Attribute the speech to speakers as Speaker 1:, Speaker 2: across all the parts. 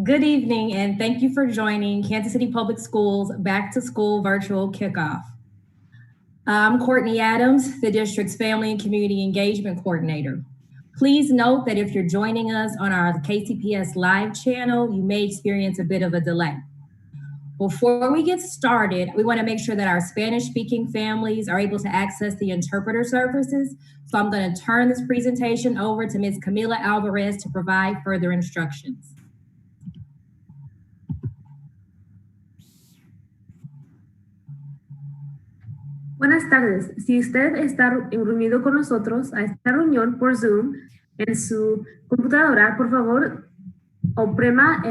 Speaker 1: Good evening, and thank you for joining Kansas City Public Schools Back to School Virtual Kickoff. I'm Courtney Adams, the district's Family and Community Engagement Coordinator. Please note that if you're joining us on our KCPS live channel, you may experience a bit of a delay. Before we get started, we want to make sure that our Spanish-speaking families are able to access the interpreter services. So I'm going to turn this presentation over to Ms. Camila Alvarez to provide further instructions.
Speaker 2: Buenas tardes. Si usted está reunido con nosotros a esta reunión por Zoom en su computadora, por favor, oprima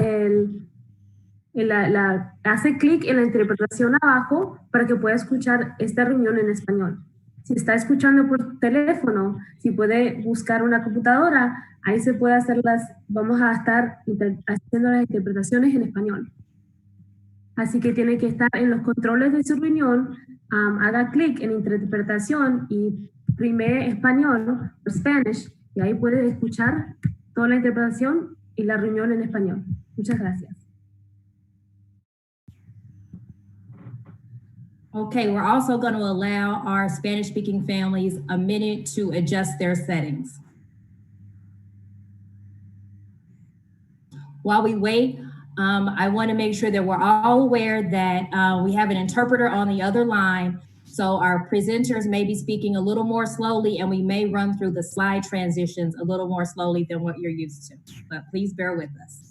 Speaker 2: hace clic en la interpretación abajo para que pueda escuchar esta reunión en español. Si está escuchando por teléfono, si puede buscar una computadora, ahí se puede hacer vamos a estar haciendo las interpretaciones en español. Así que tiene que estar en los controles de su reunión, haga clic en interpretación y prime español o Spanish, y ahí puede escuchar toda la interpretación y la reunión en español. Muchas gracias.
Speaker 1: Okay, we're also going to allow our Spanish-speaking families a minute to adjust their settings. While we wait, I want to make sure that we're all aware that we have an interpreter on the other line. So our presenters may be speaking a little more slowly, and we may run through the slide transitions a little more slowly than what you're used to, but please bear with us.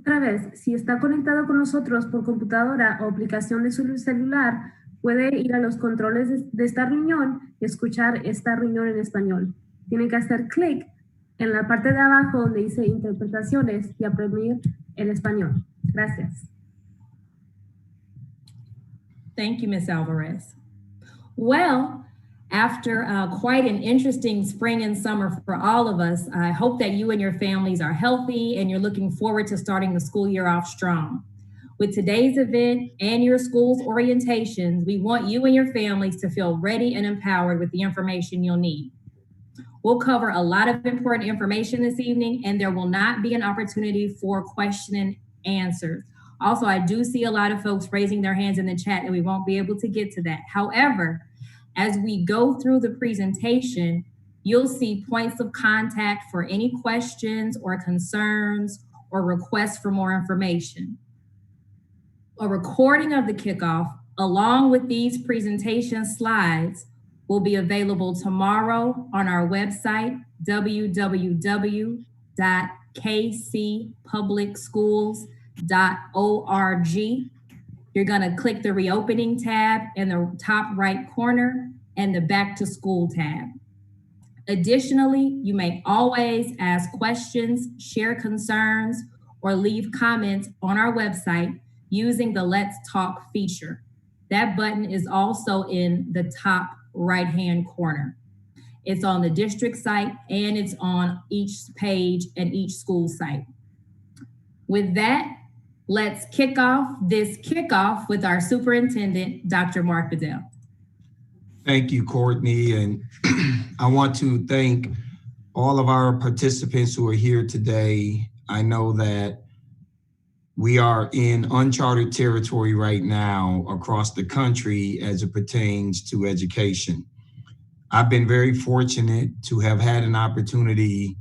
Speaker 2: Otra vez, si está conectado con nosotros por computadora o aplicación de su celular, puede ir a los controles de esta reunión y escuchar esta reunión en español. Tiene que hacer clic en la parte de abajo donde dice interpretaciones y oprimir el español. Gracias.
Speaker 1: Thank you, Ms. Alvarez. Well, after quite an interesting spring and summer for all of us, I hope that you and your families are healthy and you're looking forward to starting the school year off strong. With today's event and your school's orientations, we want you and your families to feel ready and empowered with the information you'll need. We'll cover a lot of important information this evening, and there will not be an opportunity for question and answers. Also, I do see a lot of folks raising their hands in the chat, and we won't be able to get to that. However, as we go through the presentation, you'll see points of contact for any questions or concerns or requests for more information. A recording of the kickoff, along with these presentation slides, will be available tomorrow on our website, www.kcpublicschools.org. You're going to click the reopening tab in the top right corner and the back to school tab. Additionally, you may always ask questions, share concerns, or leave comments on our website using the Let's Talk feature. That button is also in the top right-hand corner. It's on the district site and it's on each page and each school site. With that, let's kick off this kickoff with our superintendent, Dr. Mark Bedell.
Speaker 3: Thank you, Courtney. And I want to thank all of our participants who are here today. I know that we are in uncharted territory right now across the country as it pertains to education. I've been very fortunate to have had an opportunity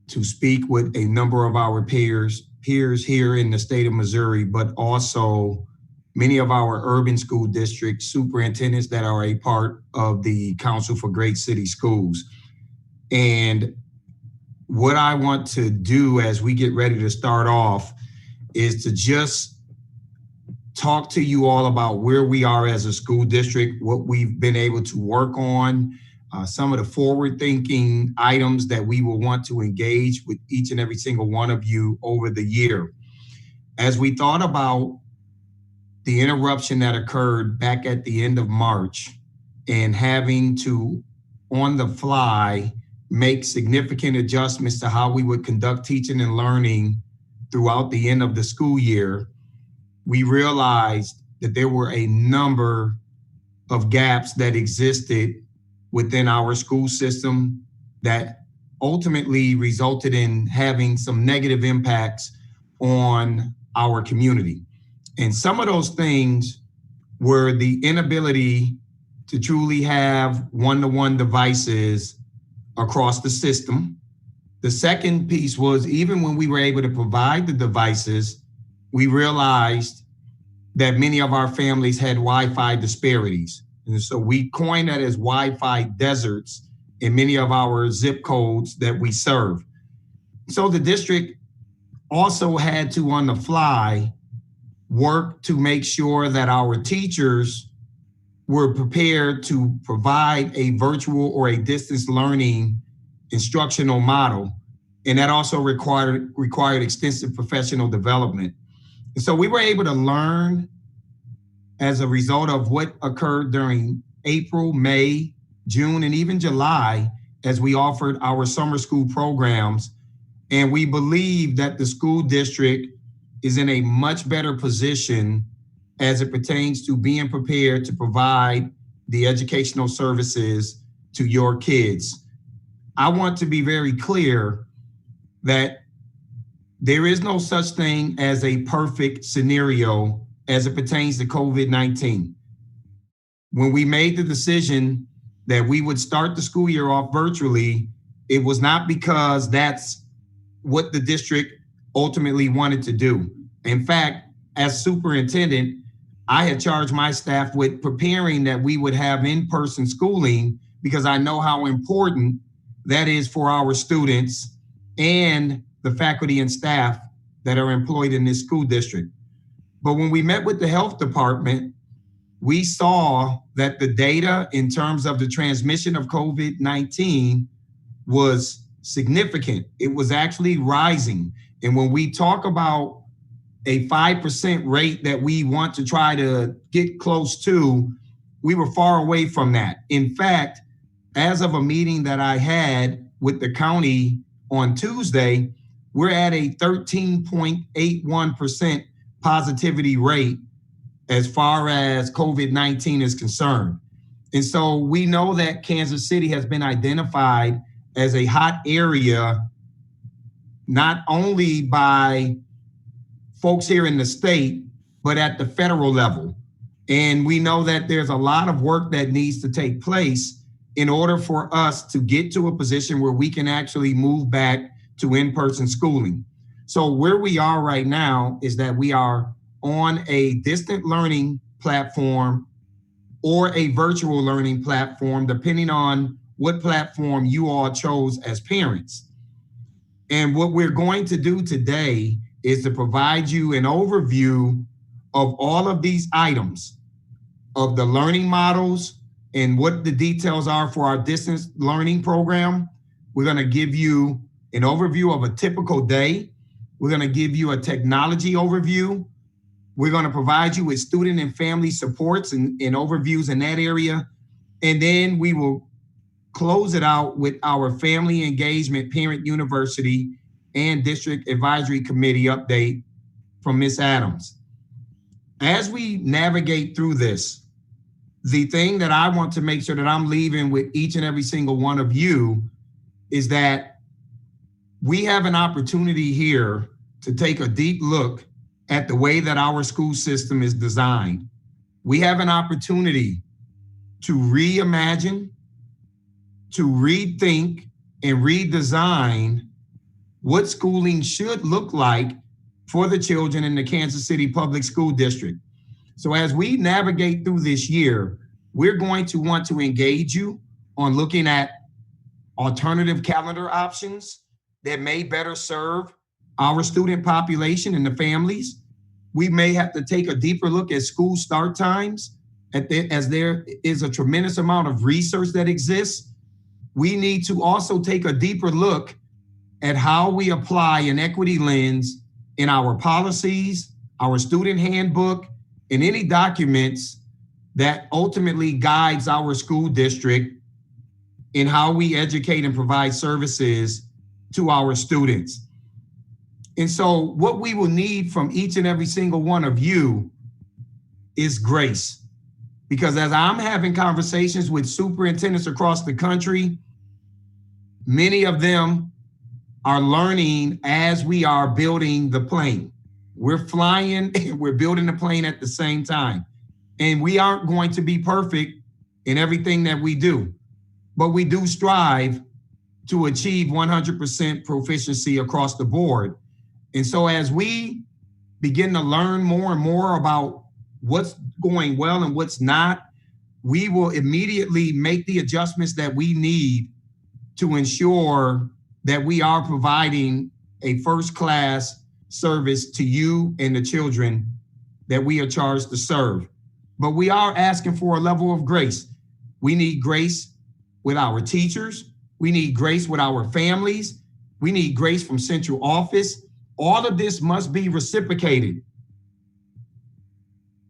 Speaker 3: to speak with a number of our peers here in the state of Missouri, but also many of our urban school district superintendents that are a part of the Council for Great City Schools. And what I want to do as we get ready to start off is to just talk to you all about where we are as a school district, what we've been able to work on, some of the forward-thinking items that we will want to engage with each and every single one of you over the year. As we thought about the interruption that occurred back at the end of March and having to on the fly, make significant adjustments to how we would conduct teaching and learning throughout the end of the school year, we realized that there were a number of gaps that existed within our school system that ultimately resulted in having some negative impacts on our community. And some of those things were the inability to truly have one-to-one devices across the system. The second piece was, even when we were able to provide the devices, we realized that many of our families had Wi-Fi disparities. And so we coined that as Wi-Fi deserts in many of our zip codes that we serve. So the district also had to, on the fly, work to make sure that our teachers were prepared to provide a virtual or a distance learning instructional model. And that also required extensive professional development. And so we were able to learn as a result of what occurred during April, May, June, and even July, as we offered our summer school programs. And we believe that the school district is in a much better position as it pertains to being prepared to provide the educational services to your kids. I want to be very clear that there is no such thing as a perfect scenario as it pertains to COVID-19. When we made the decision that we would start the school year off virtually, it was not because that's what the district ultimately wanted to do. In fact, as superintendent, I had charged my staff with preparing that we would have in-person schooling because I know how important that is for our students and the faculty and staff that are employed in this school district. But when we met with the health department, we saw that the data in terms of the transmission of COVID-19 was significant. It was actually rising. And when we talk about a 5% rate that we want to try to get close to, we were far away from that. In fact, as of a meeting that I had with the county on Tuesday, we're at a 13.81% positivity rate as far as COVID-19 is concerned. And so we know that Kansas City has been identified as a hot area, not only by folks here in the state, but at the federal level. And we know that there's a lot of work that needs to take place in order for us to get to a position where we can actually move back to in-person schooling. So where we are right now is that we are on a distant learning platform or a virtual learning platform, depending on what platform you all chose as parents. And what we're going to do today is to provide you an overview of all of these items, of the learning models and what the details are for our distance learning program. We're going to give you an overview of a typical day. We're going to give you a technology overview. We're going to provide you with student and family supports and overviews in that area. And then we will close it out with our family engagement, parent university, and district advisory committee update from Ms. Adams. As we navigate through this, the thing that I want to make sure that I'm leaving with each and every single one of you is that we have an opportunity here to take a deep look at the way that our school system is designed. We have an opportunity to reimagine, to rethink, and redesign what schooling should look like for the children in the Kansas City Public School District. So as we navigate through this year, we're going to want to engage you on looking at alternative calendar options that may better serve our student population and the families. We may have to take a deeper look at school start times, as there is a tremendous amount of research that exists. We need to also take a deeper look at how we apply an equity lens in our policies, our student handbook, and any documents that ultimately guides our school district in how we educate and provide services to our students. And so what we will need from each and every single one of you is grace. Because as I'm having conversations with superintendents across the country, many of them are learning as we are building the plane. We're flying and we're building the plane at the same time. And we aren't going to be perfect in everything that we do, but we do strive to achieve 100% proficiency across the board. And so as we begin to learn more and more about what's going well and what's not, we will immediately make the adjustments that we need to ensure that we are providing a first-class service to you and the children that we are charged to serve. But we are asking for a level of grace. We need grace with our teachers. We need grace with our families. We need grace from central office. All of this must be reciprocated,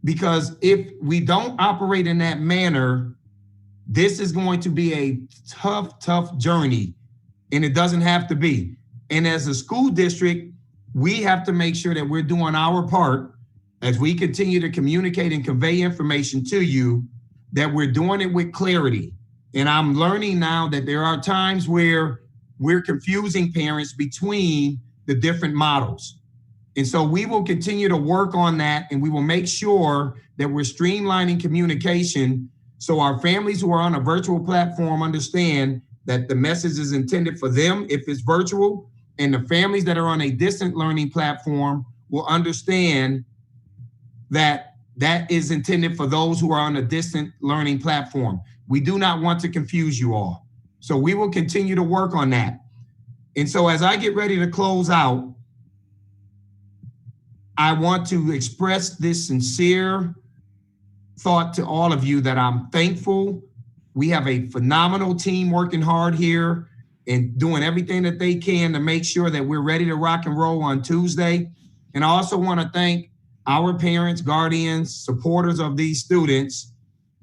Speaker 3: because if we don't operate in that manner, this is going to be a tough journey, and it doesn't have to be. And as a school district, we have to make sure that we're doing our part as we continue to communicate and convey information to you, that we're doing it with clarity. And I'm learning now that there are times where we're confusing parents between the different models. And so we will continue to work on that, and we will make sure that we're streamlining communication so our families who are on a virtual platform understand that the message is intended for them if it's virtual, and the families that are on a distant learning platform will understand that that is intended for those who are on a distant learning platform. We do not want to confuse you all. So we will continue to work on that. And so as I get ready to close out, I want to express this sincere thought to all of you that I'm thankful. We have a phenomenal team working hard here and doing everything that they can to make sure that we're ready to rock and roll on Tuesday. And I also want to thank our parents, guardians, supporters of these students,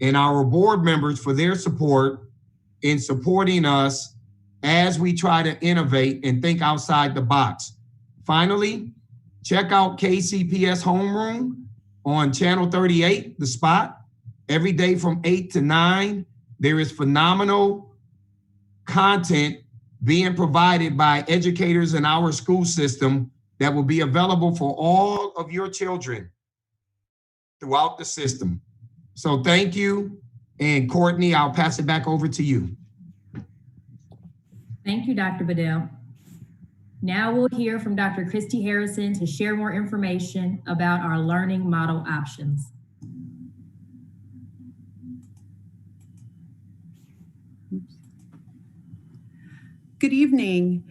Speaker 3: and our board members for their support in supporting us as we try to innovate and think outside the box. Finally, check out KCPS Homeroom on Channel 38, The Spot, every day from 8 to 9. There is phenomenal content being provided by educators in our school system that will be available for all of your children throughout the system. So thank you. And Courtney, I'll pass it back over to you.
Speaker 1: Thank you, Dr. Bedell. Now we'll hear from Dr. Christy Harrison to share more information about our learning model options.
Speaker 4: Good evening.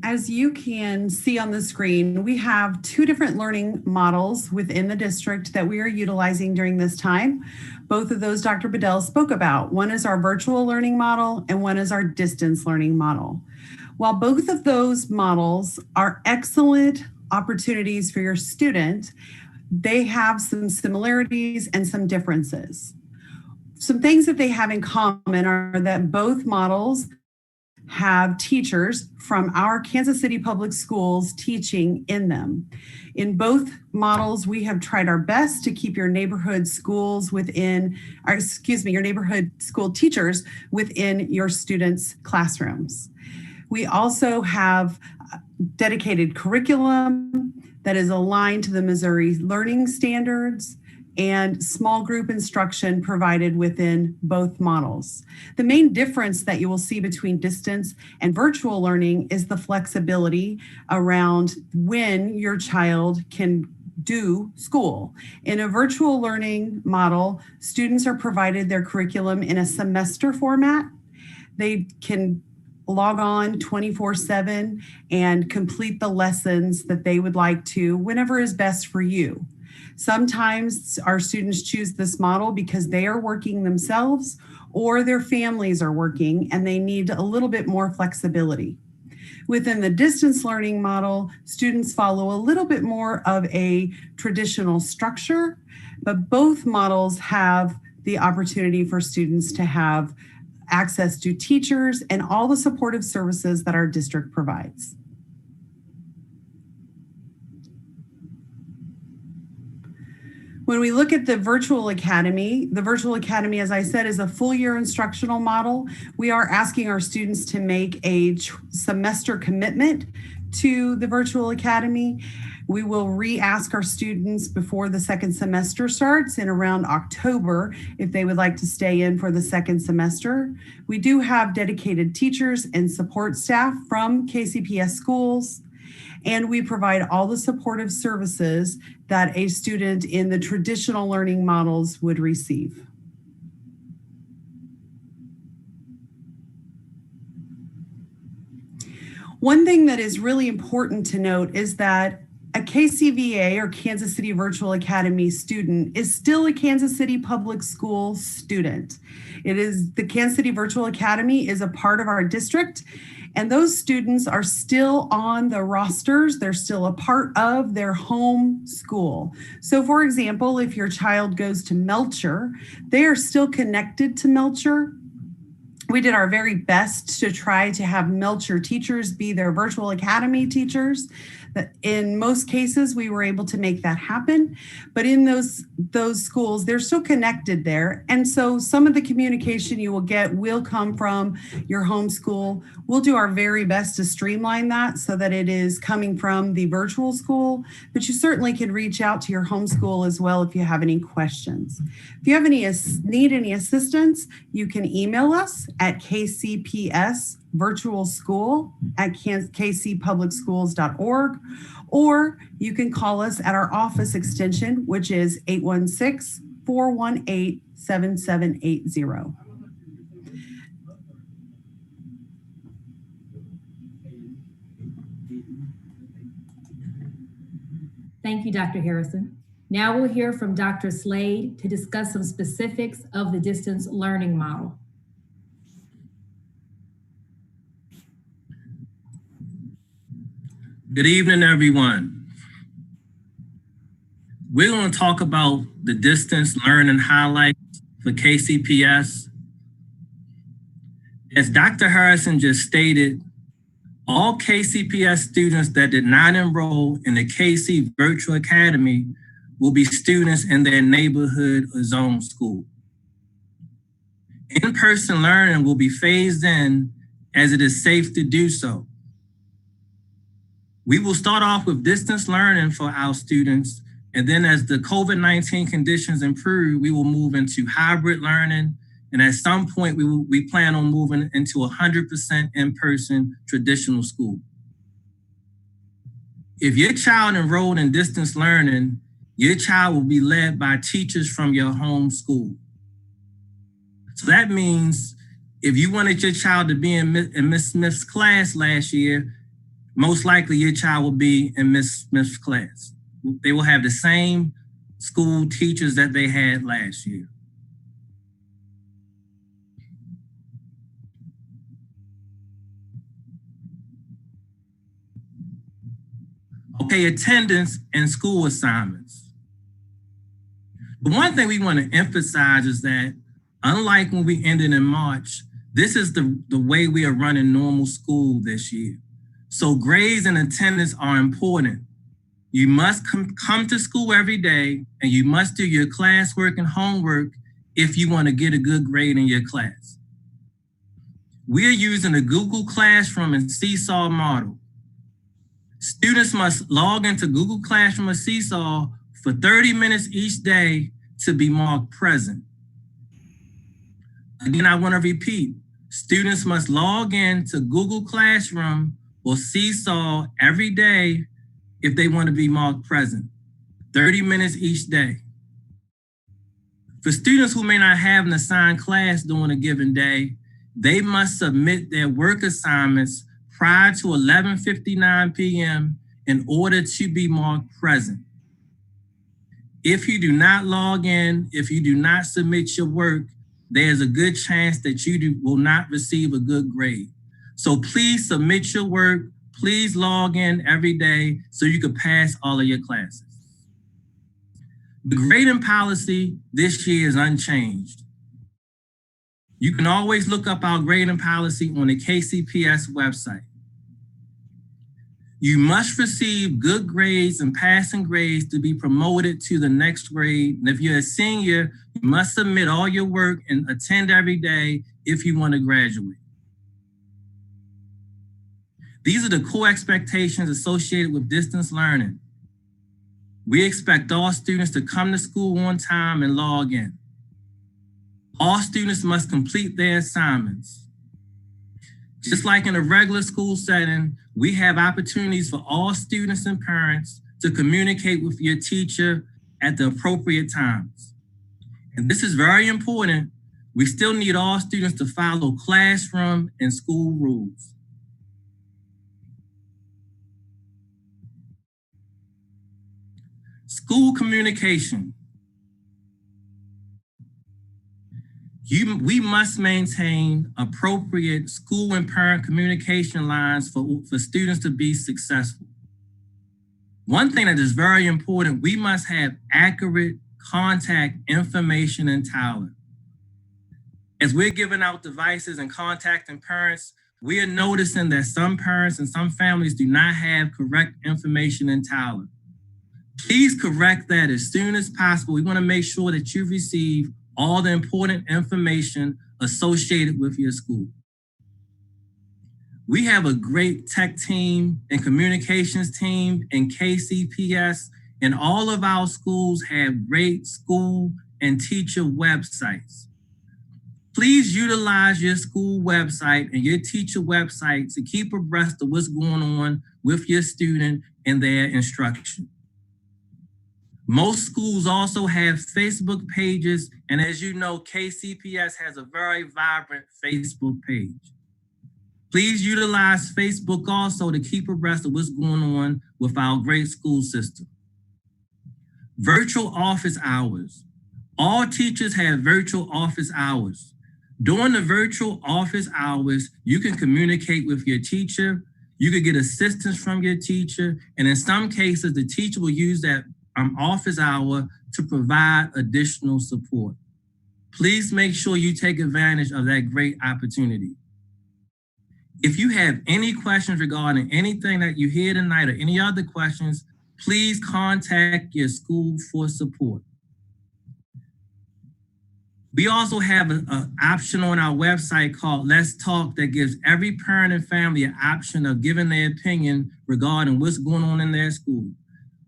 Speaker 4: As you can see on the screen, we have two different learning models within the district that we are utilizing during this time. Both of those Dr. Bedell spoke about. One is our virtual learning model and one is our distance learning model. While both of those models are excellent opportunities for your student, they have some similarities and some differences. Some things that they have in common are that both models have teachers from our Kansas City Public Schools teaching in them. In both models, we have tried our best to keep your neighborhood schools within, your neighborhood school teachers within your students' classrooms. We also have dedicated curriculum that is aligned to the Missouri learning standards and small group instruction provided within both models. The main difference that you will see between distance and virtual learning is the flexibility around when your child can do school. In a virtual learning model, students are provided their curriculum in a semester format. They can log on 24/7 and complete the lessons that they would like to whenever is best for you. Sometimes our students choose this model because they are working themselves or their families are working and they need a little bit more flexibility. Within the distance learning model, students follow a little bit more of a traditional structure, but both models have the opportunity for students to have access to teachers and all the supportive services that our district provides. When we look at the virtual academy, as I said, is a full year instructional model. We are asking our students to make a semester commitment to the virtual academy. We will re-ask our students before the second semester starts in around October if they would like to stay in for the second semester. We do have dedicated teachers and support staff from KCPS schools, and we provide all the supportive services that a student in the traditional learning models would receive. One thing that is really important to note is that a KCVA or Kansas City Virtual Academy student is still a Kansas City Public School student. The Kansas City Virtual Academy is a part of our district, and those students are still on the rosters. They're still a part of their home school. So for example, if your child goes to Melcher, they are still connected to Melcher. We did our very best to try to have Melcher teachers be their virtual academy teachers. In most cases, we were able to make that happen, but in those schools, they're still connected there. And so some of the communication you will get will come from your home school. We'll do our very best to streamline that so that it is coming from the virtual school, but you certainly can reach out to your home school as well if you have any questions. If you have need any assistance, you can email us at kcpsvirtualschool@kcpublicschools.org, or you can call us at our office extension, which is 816-418-7780.
Speaker 1: Thank you, Dr. Harrison. Now we'll hear from Dr. Slade to discuss some specifics of the distance learning model.
Speaker 5: Good evening, everyone. We're going to talk about the distance learning highlights for KCPS. As Dr. Harrison just stated, all KCPS students that did not enroll in the KC Virtual Academy will be students in their neighborhood or zone school. In-person learning will be phased in as it is safe to do so. We will start off with distance learning for our students, and then as the COVID-19 conditions improve, we will move into hybrid learning, and at some point we plan on moving into 100% in-person traditional school. If your child enrolled in distance learning, your child will be led by teachers from your home school. So that means if you wanted your child to be in Miss Smith's class last year, most likely your child will be in Miss Smith's class. They will have the same school teachers that they had last year. Okay, attendance and school assignments. The one thing we want to emphasize is that unlike when we ended in March, this is the way we are running normal school this year. So grades and attendance are important. You must come to school every day, and you must do your classwork and homework if you want to get a good grade in your class. We are using a Google Classroom and Seesaw model. Students must log into Google Classroom or Seesaw for 30 minutes each day to be marked present. Again, I want to repeat, students must log in to Google Classroom or Seesaw every day if they want to be marked present, 30 minutes each day. For students who may not have an assigned class during a given day, they must submit their work assignments prior to 11:59 p.m. in order to be marked present. If you do not log in, if you do not submit your work, there's a good chance that you will not receive a good grade. So please submit your work. Please log in every day so you can pass all of your classes. The grading policy this year is unchanged. You can always look up our grading policy on the KCPS website. You must receive good grades and passing grades to be promoted to the next grade. And if you're a senior, you must submit all your work and attend every day if you want to graduate. These are the core expectations associated with distance learning. We expect all students to come to school on time and log in. All students must complete their assignments. Just like in a regular school setting, we have opportunities for all students and parents to communicate with your teacher at the appropriate times. And this is very important. We still need all students to follow classroom and school rules. School communication. We must maintain appropriate school and parent communication lines for students to be successful. One thing that is very important, we must have accurate contact information and talent. As we're giving out devices and contacting parents, we are noticing that some parents and some families do not have correct information and talent. Please correct that as soon as possible. We want to make sure that you receive all the important information associated with your school. We have a great tech team and communications team in KCPS, and all of our schools have great school and teacher websites. Please utilize your school website and your teacher website to keep abreast of what's going on with your student and their instruction. Most schools also have Facebook pages, and as you know, KCPS has a very vibrant Facebook page. Please utilize Facebook also to keep abreast of what's going on with our great school system. Virtual office hours. All teachers have virtual office hours. During the virtual office hours, you can communicate with your teacher, you can get assistance from your teacher, and in some cases, the teacher will use that office hour to provide additional support. Please make sure you take advantage of that great opportunity. If you have any questions regarding anything that you hear tonight or any other questions, please contact your school for support. We also have an option on our website called Let's Talk that gives every parent and family an option of giving their opinion regarding what's going on in their school.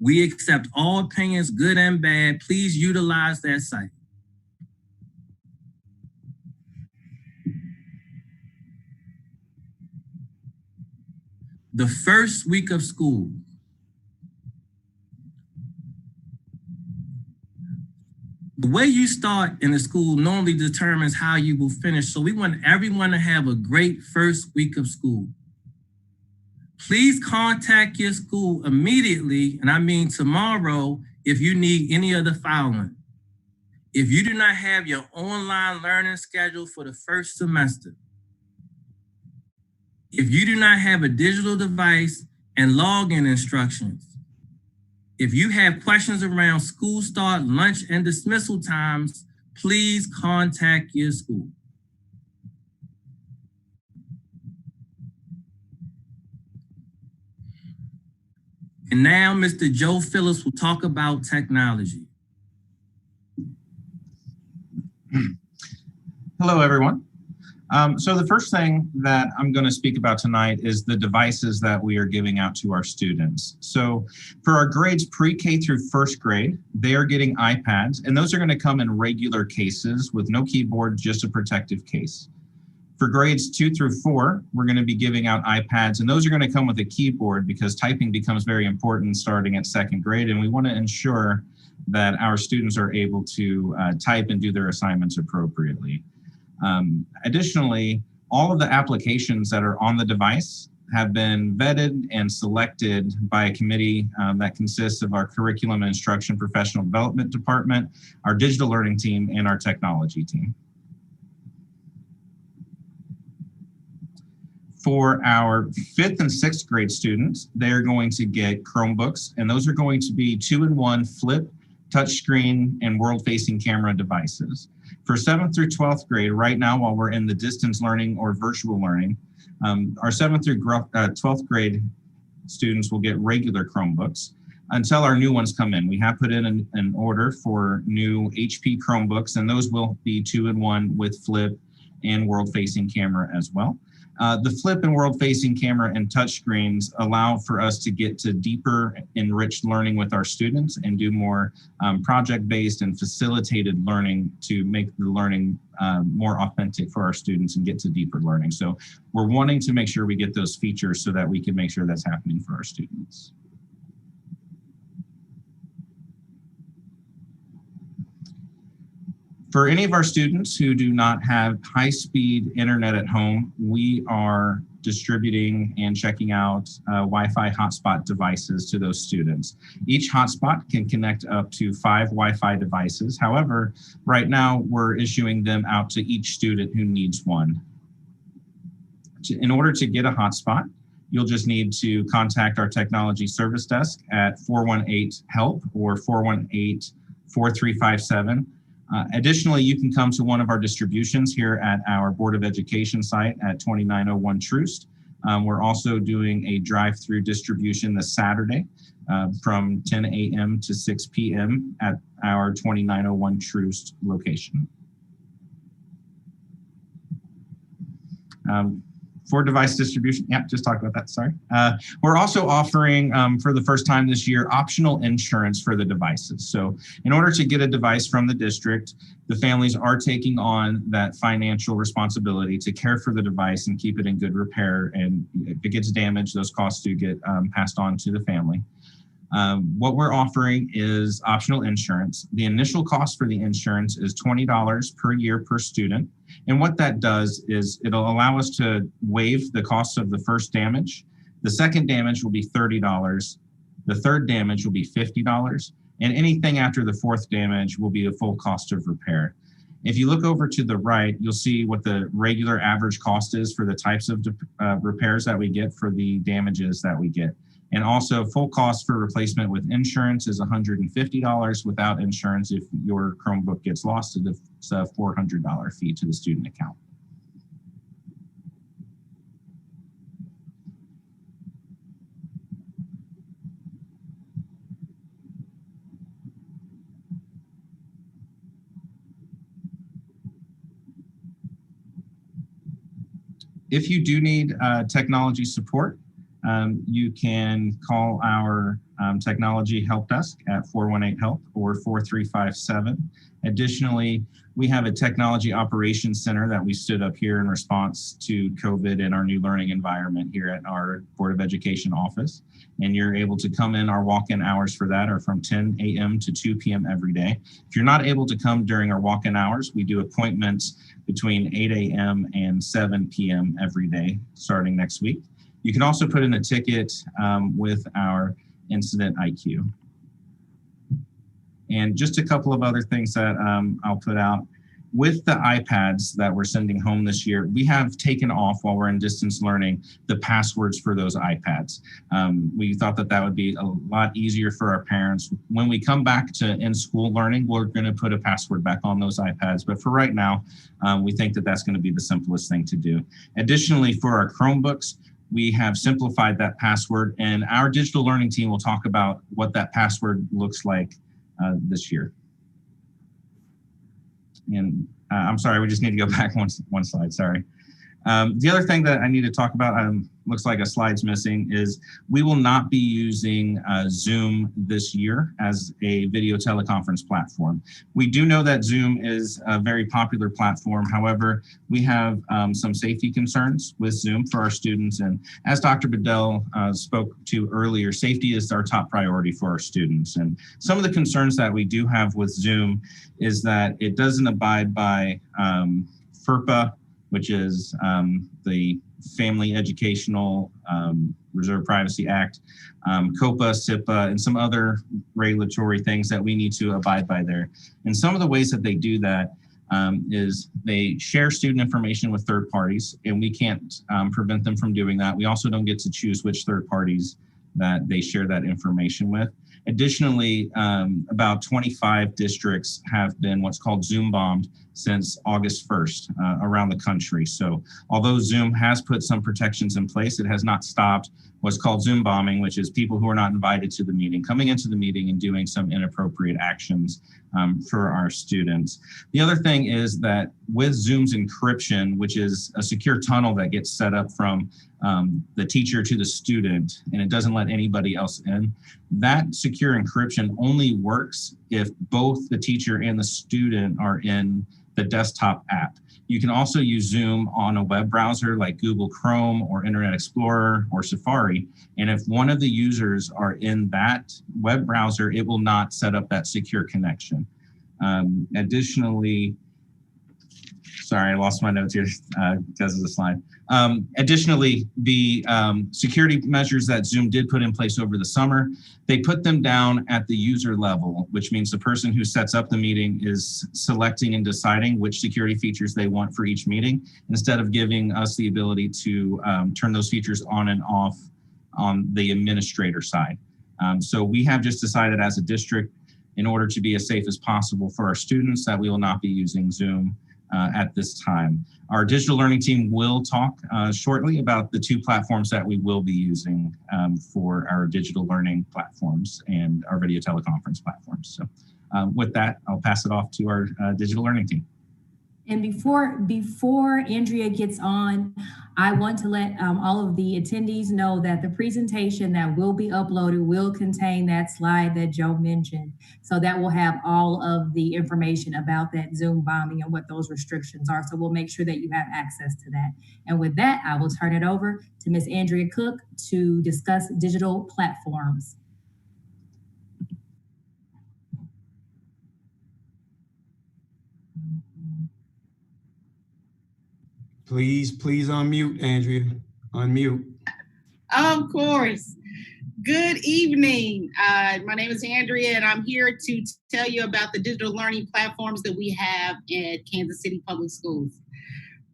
Speaker 5: We accept all opinions, good and bad. Please utilize that site. The first week of school. The way you start in the school normally determines how you will finish. So we want everyone to have a great first week of school. Please contact your school immediately, and I mean tomorrow, if you need any of the following. If you do not have your online learning schedule for the first semester, if you do not have a digital device and login instructions, if you have questions around school start, lunch, and dismissal times, please contact your school. And now Mr. Joe Phillips will talk about technology.
Speaker 6: Hello, everyone. So the first thing that I'm going to speak about tonight is the devices that we are giving out to our students. So for our grades pre-K through first grade, they are getting iPads, and those are going to come in regular cases with no keyboard, just a protective case. For grades 2 through 4, we're going to be giving out iPads, and those are going to come with a keyboard because typing becomes very important starting at second grade, and we want to ensure that our students are able to type and do their assignments appropriately. Additionally, all of the applications that are on the device have been vetted and selected by a committee that consists of our Curriculum and Instruction Professional Development Department, our Digital Learning Team, and our Technology Team. For our 5th and 6th grade students, they're going to get Chromebooks, and those are going to be 2-in-1 flip, touchscreen, and world-facing camera devices. For 7th through 12th grade, right now, while we're in the distance learning or virtual learning, our 7th through 12th grade students will get regular Chromebooks until our new ones come in. We have put in an order for new HP Chromebooks, and those will be 2-in-1 with flip and world-facing camera as well. The flip and world-facing camera and touchscreens allow for us to get to deeper, enriched learning with our students and do more project-based and facilitated learning to make the learning more authentic for our students and get to deeper learning. So we're wanting to make sure we get those features so that we can make sure that's happening for our students. For any of our students who do not have high-speed internet at home, we are distributing and checking out Wi-Fi hotspot devices to those students. Each hotspot can connect up to 5 Wi-Fi devices. However, right now we're issuing them out to each student who needs one. In order to get a hotspot, you'll just need to contact our technology service desk at 418-HELP or 418-4357. Additionally, you can come to one of our distributions here at our Board of Education site at 2901 Troost. We're also doing a drive-through distribution this Saturday from 10 a.m. to 6 p.m. at our 2901 Troost location. For device distribution, yeah, just talked about that, sorry. We're also offering, for the first time this year, optional insurance for the devices. So in order to get a device from the district, the families are taking on that financial responsibility to care for the device and keep it in good repair. And if it gets damaged, those costs do get passed on to the family. What we're offering is optional insurance. The initial cost for the insurance is $20 per year per student. And what that does is it'll allow us to waive the cost of the first damage. The second damage will be $30. The third damage will be $50. And anything after the fourth damage will be a full cost of repair. If you look over to the right, you'll see what the regular average cost is for the types of repairs that we get for the damages that we get. And also full cost for replacement with insurance is $150. Without insurance, if your Chromebook gets lost, it's a $400 fee to the student account. If you do need technology support, you can call our technology help desk at 418-HELP or 4357. Additionally, we have a technology operations center that we stood up here in response to COVID and our new learning environment here at our Board of Education office. And you're able to come in. Our walk-in hours for that are from 10 a.m. to 2 p.m. every day. If you're not able to come during our walk-in hours, we do appointments between 8 a.m. and 7 p.m. every day starting next week. You can also put in a ticket with our incident IQ. And just a couple of other things that I'll put out. With the iPads that we're sending home this year, we have taken off while we're in distance learning the passwords for those iPads. We thought that that would be a lot easier for our parents. When we come back to in-school learning, we're going to put a password back on those iPads. But for right now, we think that that's going to be the simplest thing to do. Additionally, for our Chromebooks, we have simplified that password, and our digital learning team will talk about what that password looks like this year. And I'm sorry, we just need to go back one slide, sorry. The other thing that I need to talk about, looks like a slide's missing, is we will not be using Zoom this year as a video teleconference platform. We do know that Zoom is a very popular platform. However, we have some safety concerns with Zoom for our students. And as Dr. Bedell spoke to earlier, safety is our top priority for our students. And some of the concerns that we do have with Zoom is that it doesn't abide by FERPA, which is the Family Educational Reserve Privacy Act, COPA, SIPA, and some other regulatory things that we need to abide by there. And some of the ways that they do that is they share student information with third parties, and we can't prevent them from doing that. We also don't get to choose which third parties that they share that information with. Additionally, about 25 districts have been what's called Zoom bombed since August 1st around the country. So although Zoom has put some protections in place, it has not stopped what's called Zoom bombing, which is people who are not invited to the meeting, coming into the meeting and doing some inappropriate actions for our students. The other thing is that with Zoom's encryption, which is a secure tunnel that gets set up from the teacher to the student, and it doesn't let anybody else in, that secure encryption only works if both the teacher and the student are in the desktop app. You can also use Zoom on a web browser like Google Chrome or Internet Explorer or Safari. And if one of the users are in that web browser, it will not set up that secure connection. Additionally, sorry, I lost my notes here because of the slide. Additionally, the security measures that Zoom did put in place over the summer, they put them down at the user level, which means the person who sets up the meeting is selecting and deciding which security features they want for each meeting, instead of giving us the ability to turn those features on and off on the administrator side. So we have just decided as a district, in order to be as safe as possible for our students, that we will not be using Zoom at this time. Our digital learning team will talk shortly about the two platforms that we will be using for our digital learning platforms and our video teleconference platforms. So with that, I'll pass it off to our digital learning team.
Speaker 1: And before Andrea gets on, I want to let all of the attendees know that the presentation that will be uploaded will contain that slide that Joe mentioned. So that will have all of the information about that Zoom bombing and what those restrictions are. So we'll make sure that you have access to that. And with that, I will turn it over to Ms. Andrea Cook to discuss digital platforms.
Speaker 3: Please unmute, Andrea. Unmute.
Speaker 7: Of course. Good evening. My name is Andrea, and I'm here to tell you about the digital learning platforms that we have at Kansas City Public Schools.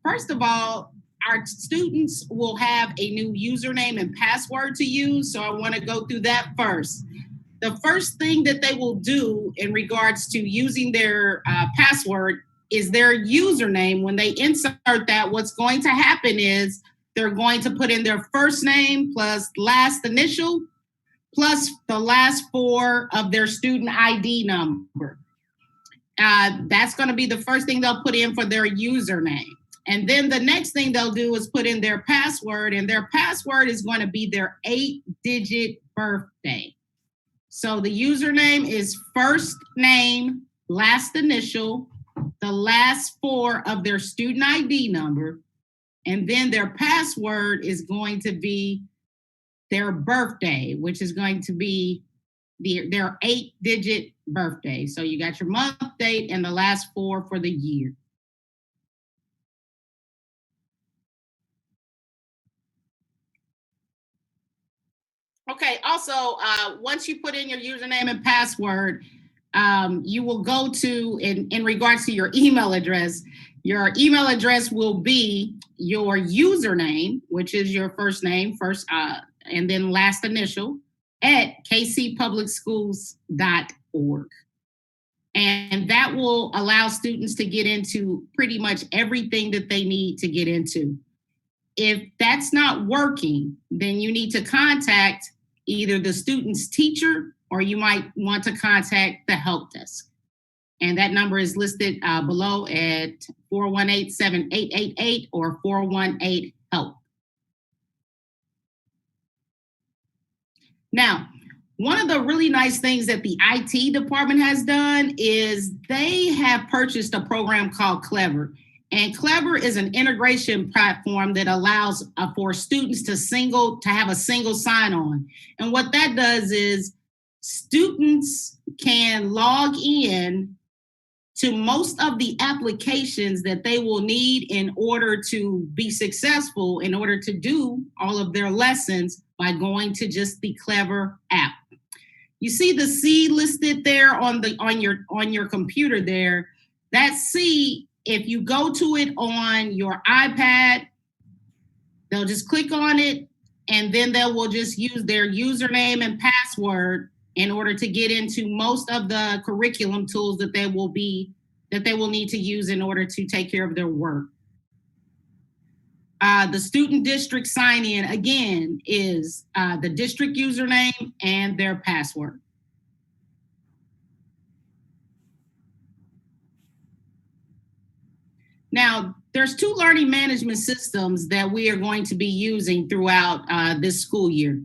Speaker 7: First of all, our students will have a new username and password to use, so I want to go through that first. The first thing that they will do in regards to using their password is their username. When they insert that, what's going to happen is they're going to put in their first name plus last initial plus the last four of their student ID number. That's going to be the first thing they'll put in for their username. And then the next thing they'll do is put in their password, and their password is going to be their 8-digit birthday. So the username is first name, last initial, the last four of their student ID number, and then their password is going to be their birthday, which is going to be their 8-digit birthday. So you got your month, date, and the last four for the year. Okay, also, once you put in your username and password, you will go to, in regards to your email address will be your username, which is your first name, and then last initial, at kcpublicschools.org. And that will allow students to get into pretty much everything that they need to get into. If that's not working, then you need to contact either the student's teacher, or you might want to contact the help desk. And that number is listed below at 418-7888 or 418-HELP. Now, one of the really nice things that the IT department has done is they have purchased a program called Clever. And Clever is an integration platform that allows for students to have a single sign-on. And what that does is students can log in to most of the applications that they will need in order to be successful, in order to do all of their lessons by going to just the Clever app. You see the C listed there on your computer there. That C, if you go to it on your iPad, they'll just click on it, and then they will just use their username and password in order to get into most of the curriculum tools that they will need to use in order to take care of their work. The student district sign-in, again, is the district username and their password. Now, there's 2 learning management systems that we are going to be using throughout this school year.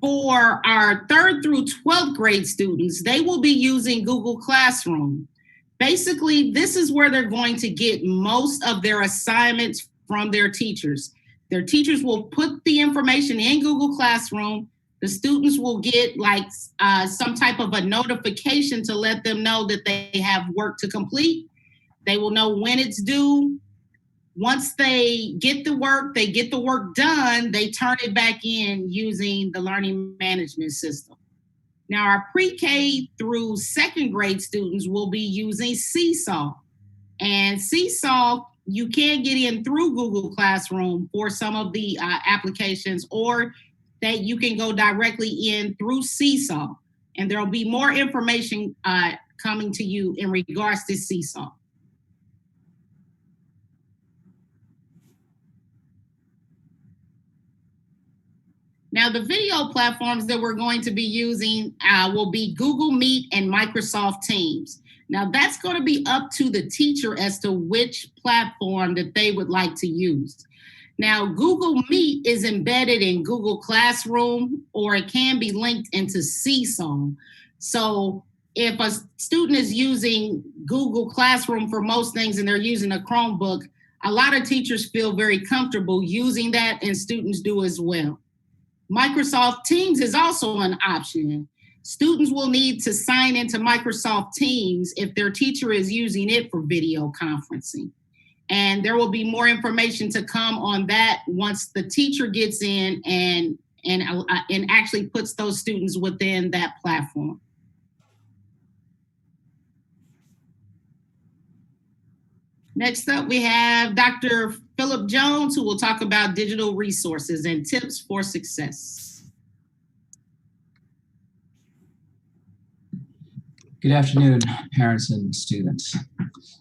Speaker 7: For our 3rd through 12th grade students, they will be using Google Classroom. Basically, this is where they're going to get most of their assignments from their teachers. Their teachers will put the information in Google Classroom. The students will get like some type of a notification to let them know that they have work to complete. They will know when it's due. Once they get the work done, they turn it back in using the learning management system. Now, our pre-K through 2nd grade students will be using Seesaw. And Seesaw, you can get in through Google Classroom for some of the applications, or that you can go directly in through Seesaw. And there'll be more information coming to you in regards to Seesaw. Now, the video platforms that we're going to be using will be Google Meet and Microsoft Teams. Now, that's going to be up to the teacher as to which platform that they would like to use. Now, Google Meet is embedded in Google Classroom, or it can be linked into Seesaw. So if a student is using Google Classroom for most things and they're using a Chromebook, a lot of teachers feel very comfortable using that, and students do as well. Microsoft Teams is also an option. Students will need to sign into Microsoft Teams if their teacher is using it for video conferencing. And there will be more information to come on that once the teacher gets in and actually puts those students within that platform. Next up, we have Dr. Philip Jones, who will talk about digital resources and tips for success.
Speaker 8: Good afternoon, parents and students.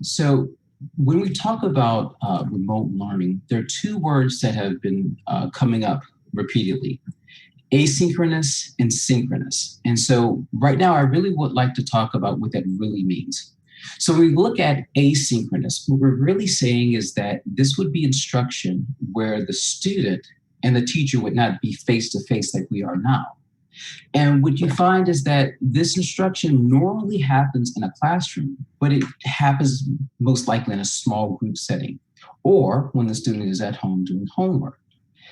Speaker 8: So when we talk about remote learning, there are 2 words that have been coming up repeatedly: asynchronous and synchronous. And so right now, I really would like to talk about what that really means. So when we look at asynchronous, what we're really saying is that this would be instruction where the student and the teacher would not be face-to-face like we are now. And what you find is that this instruction normally happens in a classroom, but it happens most likely in a small group setting, or when the student is at home doing homework.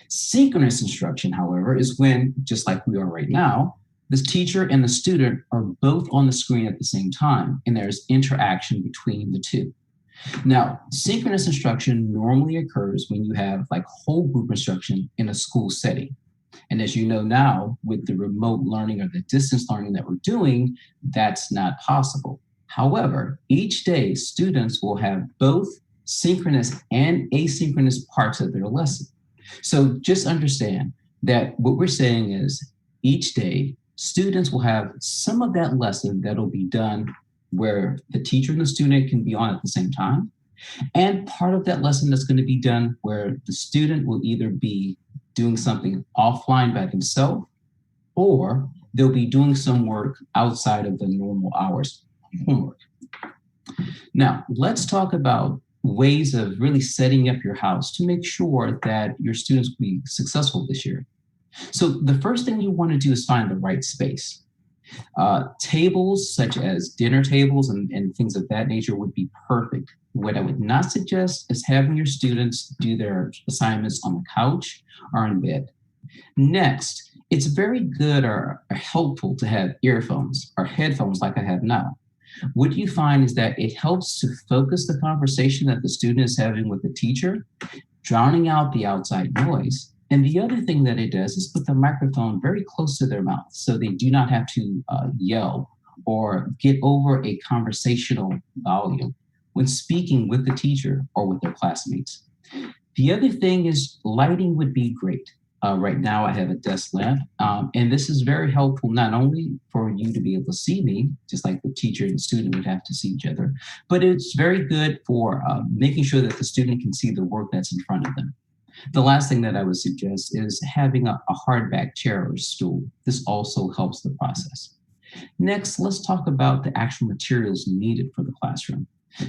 Speaker 8: Synchronous instruction, however, is when, just like we are right now, the teacher and the student are both on the screen at the same time, and there's interaction between the 2. Now, synchronous instruction normally occurs when you have like whole group instruction in a school setting. And as you know now, with the remote learning or the distance learning that we're doing, that's not possible. However, each day, students will have both synchronous and asynchronous parts of their lesson. So just understand that what we're saying is each day, students will have some of that lesson that'll be done where the teacher and the student can be on at the same time, and part of that lesson that's going to be done where the student will either be doing something offline by themselves, or they'll be doing some work outside of the normal hours homework. Now, let's talk about ways of really setting up your house to make sure that your students will be successful this year. So the first thing you want to do is find the right space. Tables such as dinner tables and things of that nature would be perfect. What I would not suggest is having your students do their assignments on the couch or in bed. Next, it's very good or helpful to have earphones or headphones like I have now. What you find is that it helps to focus the conversation that the student is having with the teacher, drowning out the outside noise. And the other thing that it does is put the microphone very close to their mouth so they do not have to yell or get over a conversational volume when speaking with the teacher or with their classmates. The other thing is lighting would be great. Right now I have a desk lamp, and this is very helpful not only for you to be able to see me, just like the teacher and student would have to see each other, but it's very good for making sure that the student can see the work that's in front of them. The last thing that I would suggest is having a hardback chair or stool. This also helps the process. Next, let's talk about the actual materials needed for the classroom.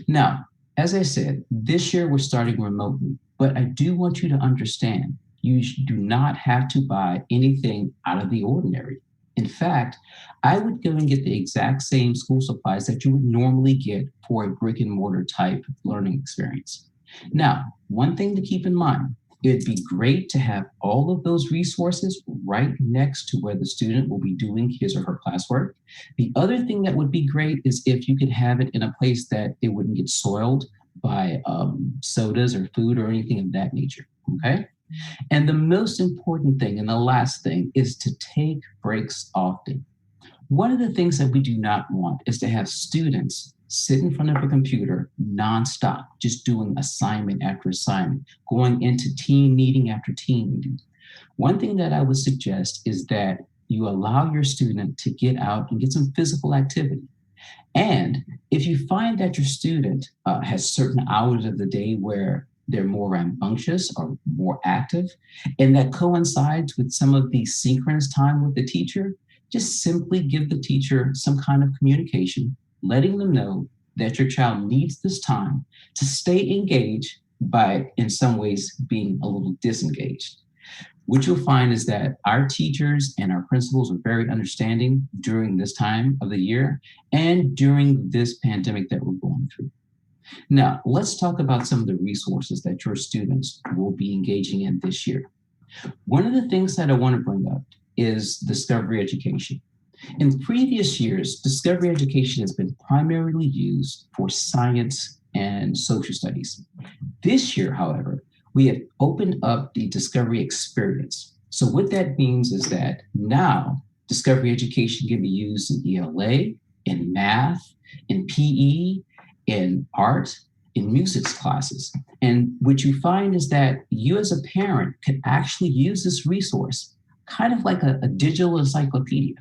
Speaker 8: Now, as I said, this year we're starting remotely, but I do want you to understand you do not have to buy anything out of the ordinary. In fact, I would go and get the exact same school supplies that you would normally get for a brick and mortar type learning experience. Now, one thing to keep in mind, it'd be great to have all of those resources right next to where the student will be doing his or her classwork. The other thing that would be great is if you could have it in a place that it wouldn't get soiled by sodas or food or anything of that nature, okay? And the most important thing, and the last thing, is to take breaks often. One of the things that we do not want is to have students sit in front of a computer nonstop, just doing assignment after assignment, going into team meeting after team meeting. One thing that I would suggest is that you allow your student to get out and get some physical activity. And if you find that your student has certain hours of the day where they're more rambunctious or more active, and that coincides with some of the synchronous time with the teacher, just simply give the teacher some kind of communication, letting them know that your child needs this time to stay engaged by, in some ways, being a little disengaged. What you'll find is that our teachers and our principals are very understanding during this time of the year and during this pandemic that we're going through. Now, let's talk about some of the resources that your students will be engaging in this year. One of the things that I want to bring up is discovery education. In previous years, discovery education has been primarily used for science and social studies. This year, however, we have opened up the discovery experience. So what that means is that now discovery education can be used in ELA, in math, in PE, in art, in music classes. And what you find is that you as a parent could actually use this resource, kind of like a digital encyclopedia.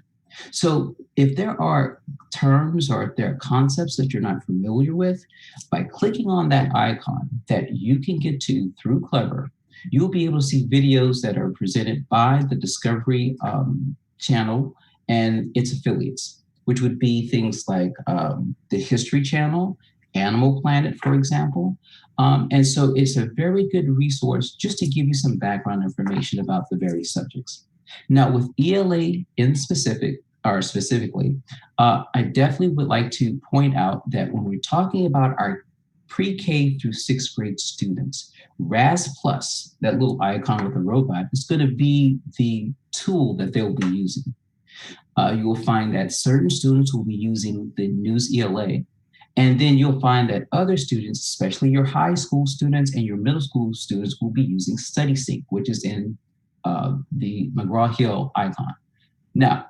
Speaker 8: So if there are terms or if there are concepts that you're not familiar with, by clicking on that icon that you can get to through Clever, you'll be able to see videos that are presented by the Discovery channel and its affiliates, which would be things like the History Channel, Animal Planet, for example. And so it's a very good resource just to give you some background information about the various subjects. Now, with ELA specifically, I definitely would like to point out that when we're talking about our pre-K through sixth grade students, RAS Plus, that little icon with the robot, is going to be the tool that they'll be using. You will find that certain students will be using the News ELA, and then you'll find that other students, especially your high school students and your middle school students, will be using Study Sync, which is in the McGraw-Hill icon. Now,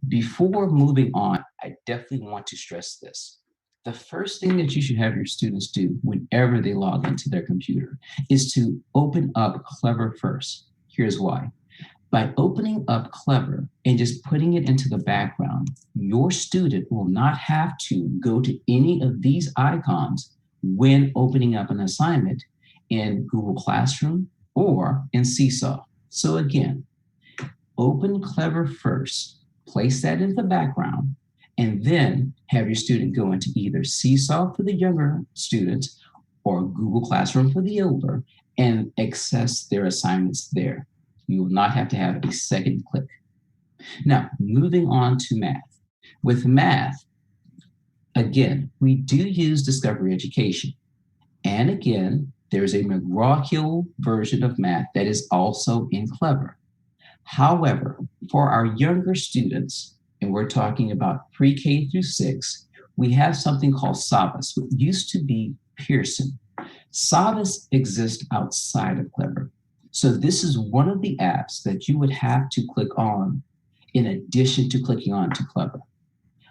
Speaker 8: before moving on, I definitely want to stress this. The first thing that you should have your students do whenever they log into their computer is to open up Clever first. Here's why. By opening up Clever and just putting it into the background, your student will not have to go to any of these icons when opening up an assignment in Google Classroom or in Seesaw. So again, open Clever first, place that in the background, and then have your student go into either Seesaw for the younger students or Google Classroom for the older and access their assignments there. You will not have to have a second click. Now, moving on to math. With math, again, we do use Discovery Education. And again, there's a McGraw-Hill version of math that is also in Clever. However, for our younger students, and we're talking about pre-K through 6, we have something called Savas, which used to be Pearson. Savas exists outside of Clever. So this is one of the apps that you would have to click on in addition to clicking on to Clever.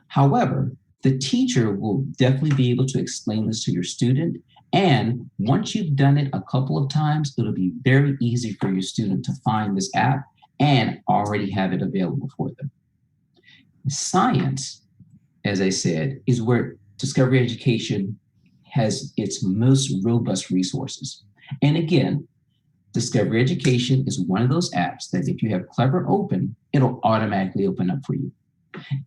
Speaker 8: However, the teacher will definitely be able to explain this to your student And once you've done it a couple of times, it'll be very easy for your student to find this app and already have it available for them. Science, as I said, is where Discovery Education has its most robust resources. And again, Discovery Education is one of those apps that if you have Clever open, it'll automatically open up for you.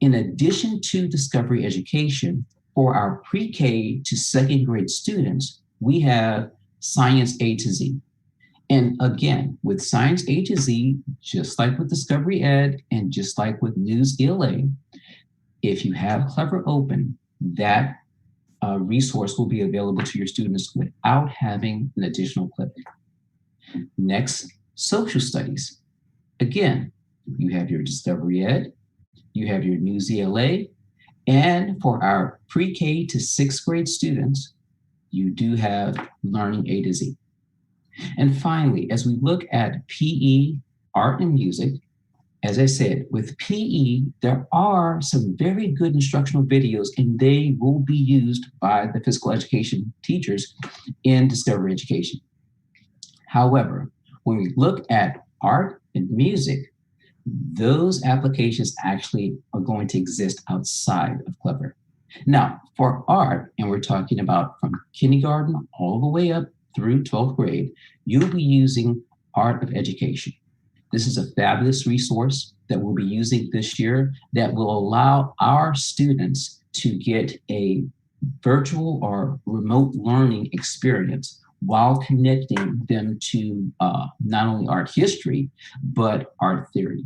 Speaker 8: In addition to Discovery Education, for our pre-K to second grade students, we have Science A to Z. And again, with Science A to Z, just like with Discovery Ed and just like with News ELA, if you have Clever open, that resource will be available to your students without having an additional click. Next, social studies. Again, you have your Discovery Ed, you have your News ELA, and for our pre-K to sixth grade students, you do have Learning A to Z. And finally, as we look at PE, art and music, as I said, with PE, there are some very good instructional videos and they will be used by the physical education teachers in Discovery Education. However, when we look at art and music, those applications actually are going to exist outside of Clever. Now, for art, and we're talking about from kindergarten all the way up through 12th grade, you'll be using Art of Education. This is a fabulous resource that we'll be using this year that will allow our students to get a virtual or remote learning experience while connecting them to not only art history, but art theory.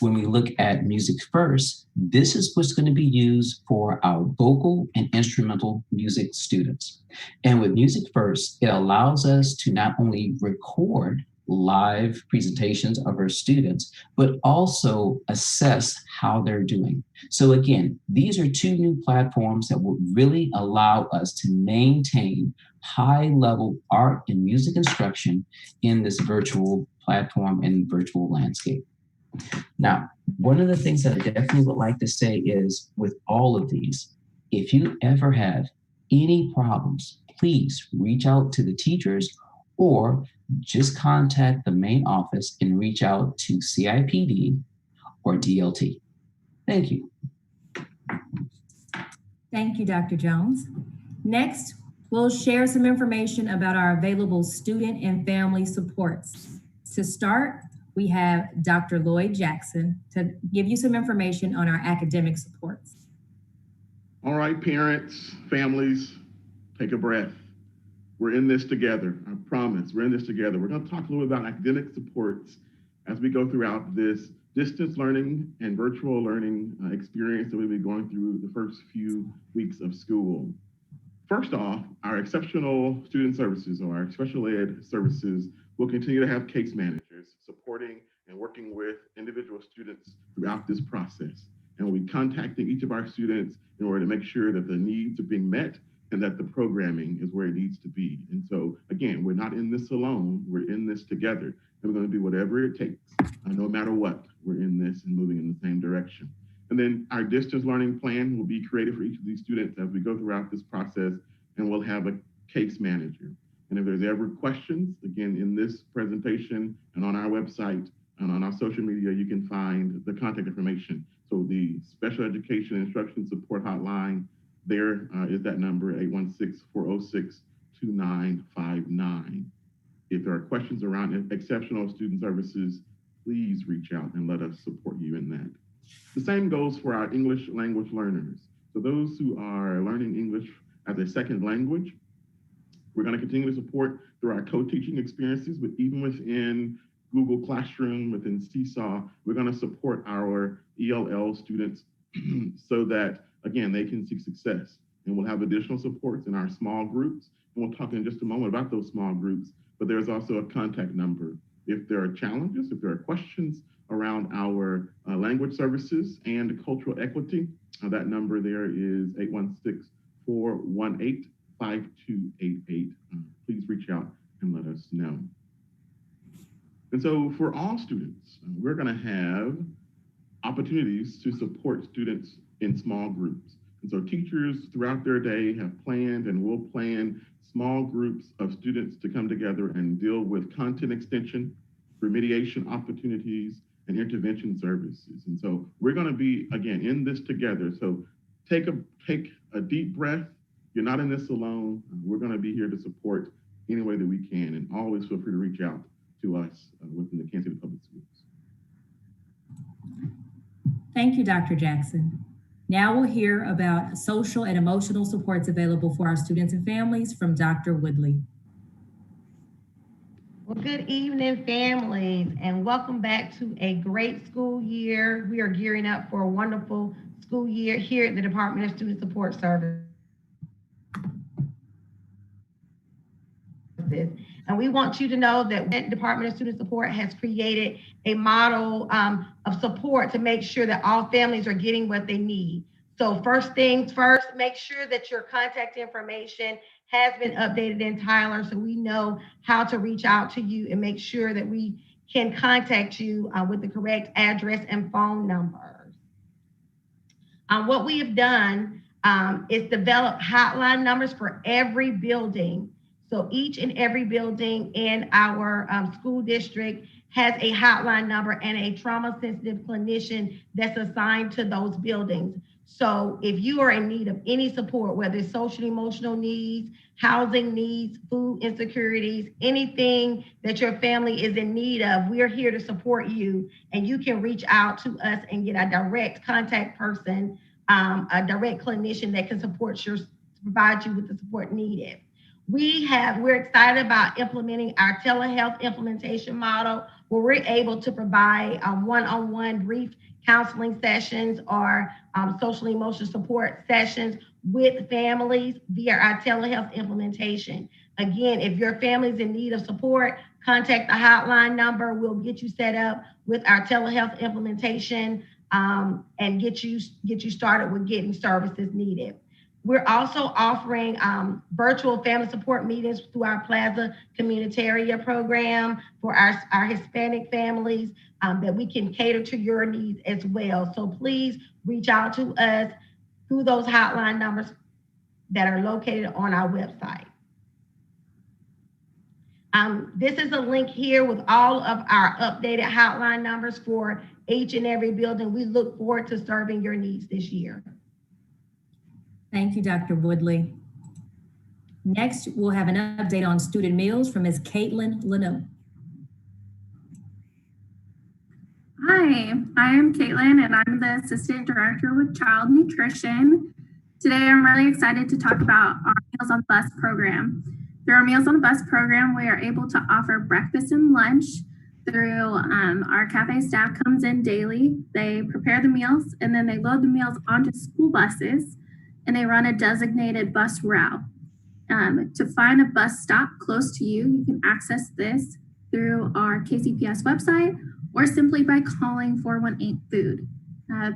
Speaker 8: When we look at Music First, this is what's going to be used for our vocal and instrumental music students. And with Music First, it allows us to not only record live presentations of our students, but also assess how they're doing. So again, these are two new platforms that will really allow us to maintain high-level art and music instruction in this virtual platform and virtual landscape. Now, one of the things that I definitely would like to say is with all of these, if you ever have any problems, please reach out to the teachers or just contact the main office and reach out to CIPD or DLT. Thank you.
Speaker 1: Thank you, Dr. Jones. Next, we'll share some information about our available student and family supports. To start, we have Dr. Lloyd Jackson to give you some information on our academic supports.
Speaker 9: All right, parents, families, take a breath. We're in this together, I promise, we're in this together. We're gonna talk a little bit about academic supports as we go throughout this distance learning and virtual learning experience that we'll be going through the first few weeks of school. First off, our exceptional student services or our special ed services will continue to have case managers supporting and working with individual students throughout this process. And we'll be contacting each of our students in order to make sure that the needs are being met and that the programming is where it needs to be. And so again, we're not in this alone, we're in this together. And we're gonna do whatever it takes, no matter what, we're in this and moving in the same direction. And then our distance learning plan will be created for each of these students as we go throughout this process, and we'll have a case manager. And if there's ever questions, again, in this presentation and on our website and on our social media, you can find the contact information. So the Special Education Instruction Support Hotline, there is that number, 816-406-2959. If there are questions around exceptional student services, please reach out and let us support you in that. The same goes for our English language learners. So those who are learning English as a second language, we're going to continue to support through our co-teaching experiences, but even within Google Classroom, within Seesaw, we're going to support our ELL students so that, again, they can see success. And we'll have additional supports in our small groups. And we'll talk in just a moment about those small groups, but there's also a contact number. If there are challenges, if there are questions around our language services and cultural equity, that number there is 816-418-5288. Please reach out and let us know. And so for all students, we're going to have opportunities to support students in small groups. And so teachers throughout their day have planned and will plan small groups of students to come together and deal with content extension, remediation opportunities, and intervention services. And so we're going to be, again, in this together. So take a deep breath. You're not in this alone. We're going to be here to support any way that we can, and always feel free to reach out to us within the Kansas City Public Schools.
Speaker 1: Thank you, Dr. Jackson. Now we'll hear about social and emotional supports available for our students and families from Dr. Woodley.
Speaker 10: Well, good evening, families, and welcome back to a great school year. We are gearing up for a wonderful school year here at the Department of Student Support Services. And we want you to know that the Department of Student Support has created a model of support to make sure that all families are getting what they need. So first things first, make sure that your contact information has been updated in Tyler so we know how to reach out to you and make sure that we can contact you with the correct address and phone numbers. What we have done is develop hotline numbers for every building. So each and every building in our school district has a hotline number and a trauma-sensitive clinician that's assigned to those buildings. So if you are in need of any support, whether it's social and emotional needs, housing needs, food insecurities, anything that your family is in need of, we're here to support you. And you can reach out to us and get a direct contact person, a direct clinician that can provide you with the support needed. We're excited about implementing our telehealth implementation model where we're able to provide one-on-one brief counseling sessions or social emotional support sessions with families via our telehealth implementation. Again, if your family's in need of support, contact the hotline number. We'll get you set up with our telehealth implementation and get you started with getting services needed. We're also offering virtual family support meetings through our Plaza Communitaria program for our Hispanic families that we can cater to your needs as well. So please reach out to us through those hotline numbers that are located on our website. This is a link here with all of our updated hotline numbers for each and every building. We look forward to serving your needs this year.
Speaker 1: Thank you, Dr. Woodley. Next, we'll have an update on student meals from Ms. Caitlin Leno.
Speaker 11: Hi, I am Caitlin and I'm the Assistant Director with Child Nutrition. Today, I'm really excited to talk about our Meals on the Bus program. Through our Meals on the Bus program, we are able to offer breakfast and lunch through our cafe staff comes in daily. They prepare the meals and then they load the meals onto school buses and they run a designated bus route. To find a bus stop close to you, you can access this through our KCPS website or simply by calling 418-FOOD.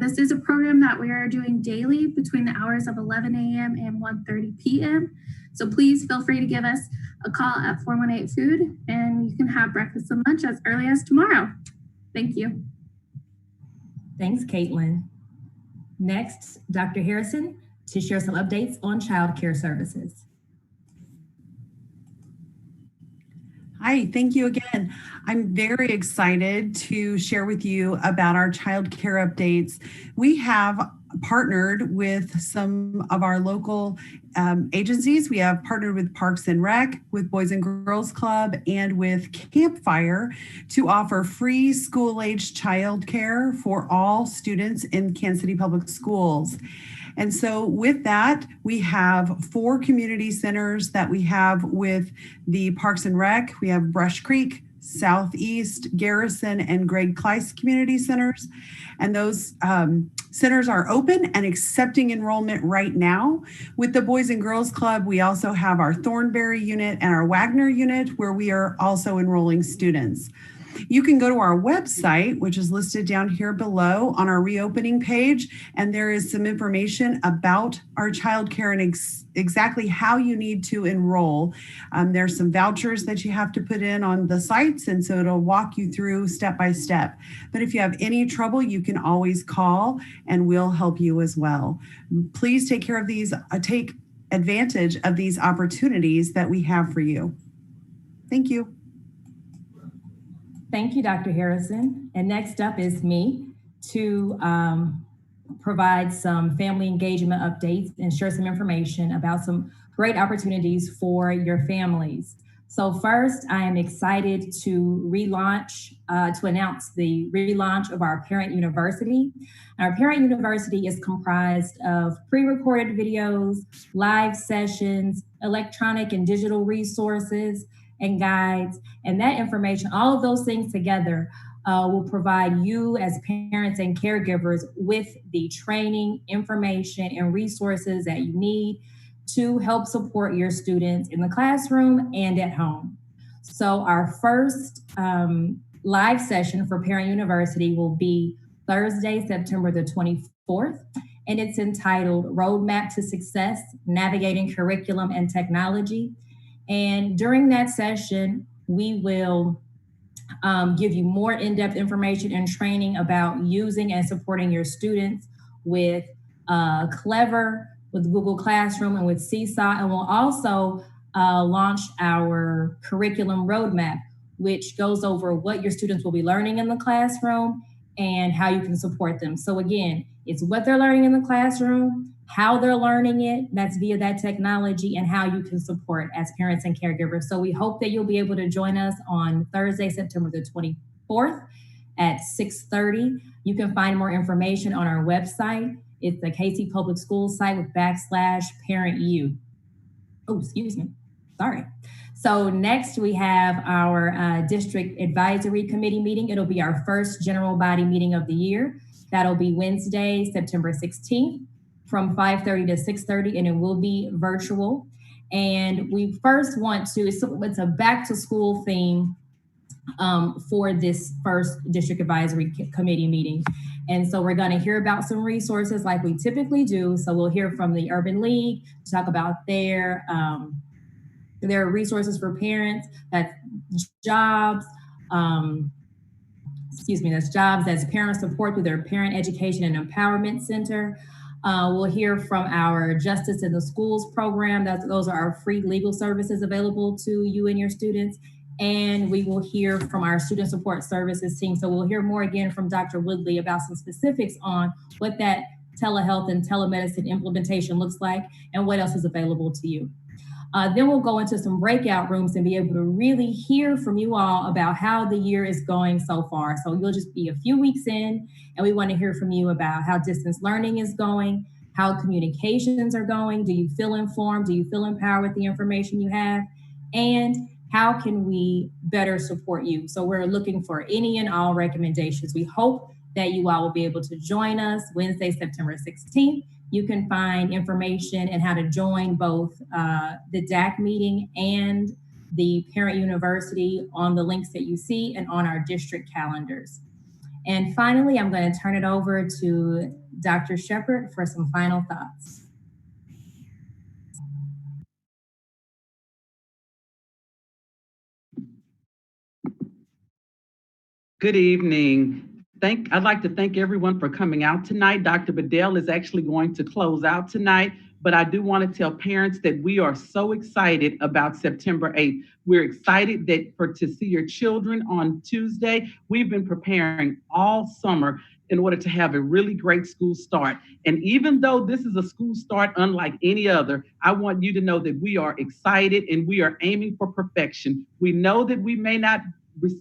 Speaker 11: This is a program that we are doing daily between the hours of 11 a.m. and 1:30 p.m. So please feel free to give us a call at 418-FOOD and you can have breakfast and lunch as early as tomorrow. Thank you.
Speaker 1: Thanks, Caitlin. Next, Dr. Harrison to share some updates on child care services.
Speaker 4: Hi, thank you again. I'm very excited to share with you about our child care updates. We have partnered with some of our local agencies. We have partnered with Parks and Rec, with Boys and Girls Club, and with Campfire to offer free school-age child care for all students in Kansas City Public Schools. And so with that, we have 4 community centers that we have with the Parks and Rec. We have Brush Creek, Southeast, Garrison, and Greg Kleiss community centers. And those centers are open and accepting enrollment right now. With the Boys and Girls Club, we also have our Thornberry unit and our Wagner unit where we are also enrolling students. You can go to our website, which is listed down here below on our reopening page, and there is some information about our childcare and exactly how you need to enroll. There's some vouchers that you have to put in on the sites, and so it'll walk you through step by step. But if you have any trouble, you can always call and we'll help you as well. Please take care of these, take advantage of these opportunities that we have for you. Thank you.
Speaker 1: Thank you, Dr. Harrison. And next up is me to provide some family engagement updates and share some information about some great opportunities for your families. So first, I am excited to announce the relaunch of our Parent University. Our Parent University is comprised of pre-recorded videos, live sessions, electronic and digital resources, and guides. And that information, all of those things together will provide you as parents and caregivers with the training, information, and resources that you need to help support your students in the classroom and at home. So our first live session for Parent University will be Thursday, September the 24th, and it's entitled Roadmap to Success, Navigating Curriculum and Technology. And during that session, we will give you more in-depth information and training about using and supporting your students with Clever, with Google Classroom, and with Seesaw. And we'll also launch our curriculum roadmap, which goes over what your students will be learning in the classroom and how you can support them. So again, it's what they're learning in the classroom, how they're learning it, that's via that technology, and how you can support as parents and caregivers. So we hope that you'll be able to join us on Thursday, September the 24th at 6:30. You can find more information on our website. It's the KC Public Schools site with /ParentU. Oh, excuse me, sorry. So next we have our District Advisory Committee meeting. It'll be our first general body meeting of the year. That'll be Wednesday, September 16th from 5:30 to 6:30, and it will be virtual. And we first want to, it's a back to school theme for this first District Advisory Committee meeting. And so we're going to hear about some resources like we typically do. So we'll hear from the Urban League to talk about their resources for parents, that's jobs, that's jobs as parent support through their Parent Education and Empowerment Center. We'll hear from our Justice in the Schools program. Those are our free legal services available to you and your students. And we will hear from our Student Support Services team. So we'll hear more again from Dr. Woodley about some specifics on what that telehealth and telemedicine implementation looks like and what else is available to you. Then we'll go into some breakout rooms and be able to really hear from you all about how the year is going so far. So you'll just be a few weeks in, and we want to hear from you about how distance learning is going, how communications are going. Do you feel informed? Do you feel empowered with the information you have? And how can we better support you? So we're looking for any and all recommendations. We hope that you all will be able to join us Wednesday, September 16th. You can find information and how to join both the DAC meeting and the Parent University on the links that you see and on our district calendars. And finally, I'm going to turn it over to Dr. Shepherd for some final thoughts.
Speaker 12: Good evening. I'd like to thank everyone for coming out tonight. Dr. Bedell is actually going to close out tonight, but I do want to tell parents that we are so excited about September 8th. We're excited to see your children on Tuesday. We've been preparing all summer in order to have a really great school start. And even though this is a school start unlike any other, I want you to know that we are excited and we are aiming for perfection. We know that we may not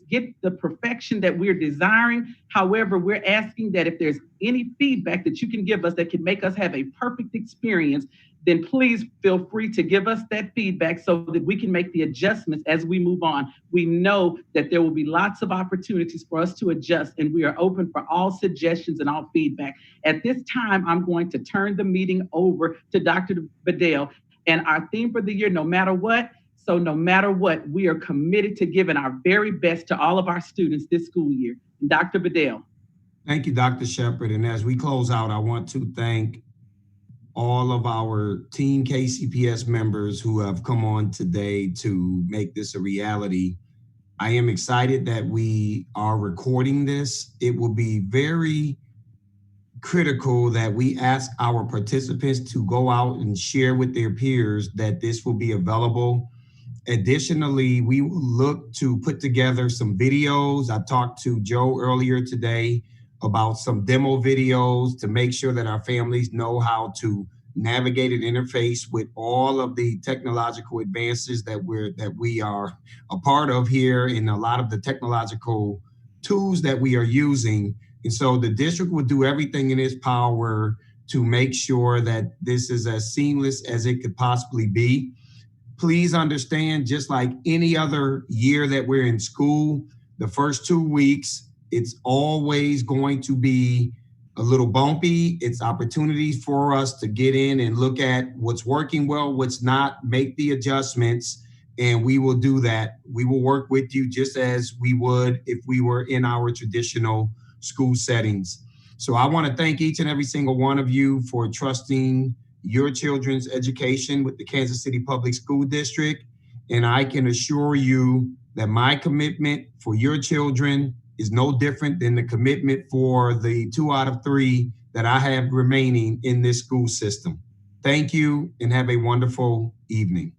Speaker 12: get the perfection that we're desiring. However, we're asking that if there's any feedback that you can give us that can make us have a perfect experience, then please feel free to give us that feedback so that we can make the adjustments as we move on. We know that there will be lots of opportunities for us to adjust, and we are open for all suggestions and all feedback. At this time, I'm going to turn the meeting over to Dr. Bedell, and our theme for the year, no matter what, So no matter what, we are committed to giving our very best to all of our students this school year. Dr. Bedell.
Speaker 3: Thank you, Dr. Shepherd. And as we close out, I want to thank all of our Team KCPS members who have come on today to make this a reality. I am excited that we are recording this. It will be very critical that we ask our participants to go out and share with their peers that this will be available. Additionally, we will look to put together some videos. I talked to Joe earlier today about some demo videos to make sure that our families know how to navigate and interface with all of the technological advances that we are a part of here, and a lot of the technological tools that we are using. And so the district will do everything in its power to make sure that this is as seamless as it could possibly be. Please understand, just like any other year that we're in school, the first 2 weeks, it's always going to be a little bumpy. It's opportunities for us to get in and look at what's working well, what's not, make the adjustments, and we will do that. We will work with you just as we would if we were in our traditional school settings. So I want to thank each and every single one of you for trusting your children's education with the Kansas City Public School District. And I can assure you that my commitment for your children is no different than the commitment for the 2 out of 3 that I have remaining in this school system. Thank you and have a wonderful evening.